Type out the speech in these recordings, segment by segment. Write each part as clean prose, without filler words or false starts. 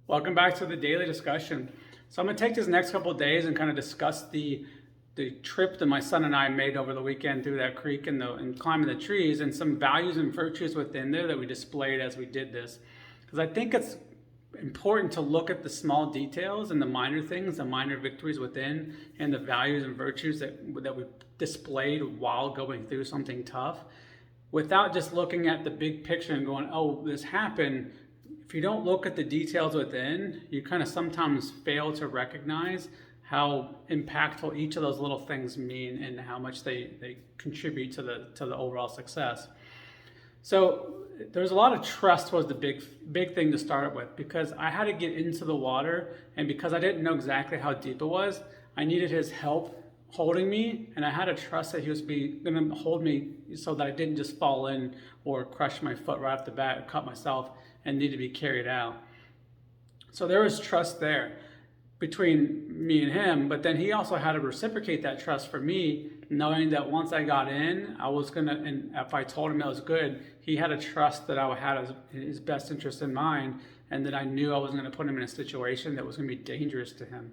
Welcome back to the daily discussion. So I'm going to take this next couple of days and kind of discuss the trip that my son and I made over the weekend through that creek and climbing the trees, and some values and virtues within there that we displayed as we did this. Because I think it's important to look at the small details and the minor things, the minor victories within, and the values and virtues that we displayed while going through something tough, without just looking at the big picture and going, oh, this happened. If you don't look at the details within, you kind of sometimes fail to recognize how impactful each of those little things mean and how much they contribute to the overall success. So there's a lot of trust was the big thing to start with, because I had to get into the water, and because I didn't know exactly how deep it was, I needed his help holding me, and I had to trust that he was going to hold me so that I didn't just fall in or crush my foot right off the bat or cut myself and need to be carried out. So there was trust there between me and him, but then he also had to reciprocate that trust for me, knowing that once I got in, I was gonna, and if I told him it was good, he had to trust that I had his best interest in mind, and that I knew I wasn't gonna put him in a situation that was gonna be dangerous to him.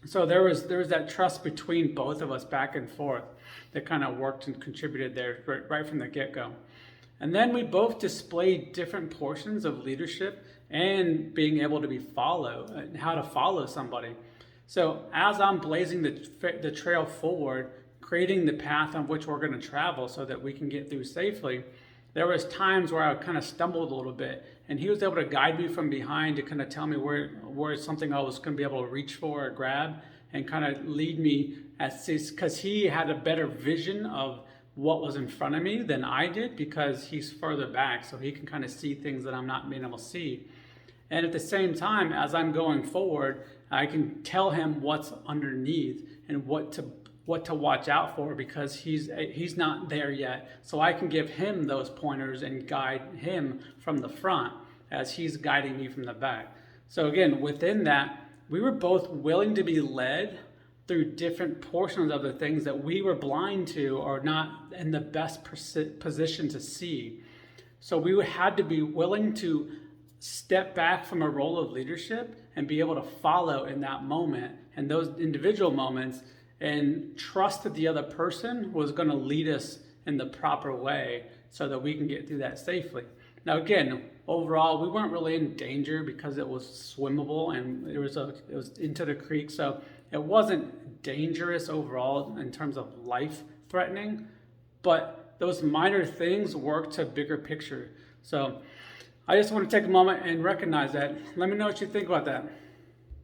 So there was that trust between both of us back and forth that kind of worked and contributed there right from the get-go. And then we both displayed different portions of leadership and being able to be and how to follow somebody. So as I'm blazing the trail forward, creating the path on which we're going to travel so that we can get through safely, there was times where I kind of stumbled a little bit, and he was able to guide me from behind to kind of tell me where something I was going to be able to reach for or grab, and kind of lead me because he had a better vision of what was in front of me than I did, because he's further back, so he can kind of see things that I'm not being able to see. And at the same time, as I'm going forward, I can tell him what's underneath and what to watch out for, because he's not there yet. So I can give him those pointers and guide him from the front as he's guiding me from the back. So again, within that, we were both willing to be led through different portions of the things that we were blind to or not in the best position to see. So we had to be willing to step back from a role of leadership and be able to follow in that moment and those individual moments, and trust that the other person was going to lead us in the proper way so that we can get through that safely. Now again, overall, we weren't really in danger because it was swimmable and it was into the creek, so it wasn't dangerous overall in terms of life threatening, but those minor things work to a bigger picture. So I just want to take a moment and recognize that. Let me know what you think about that.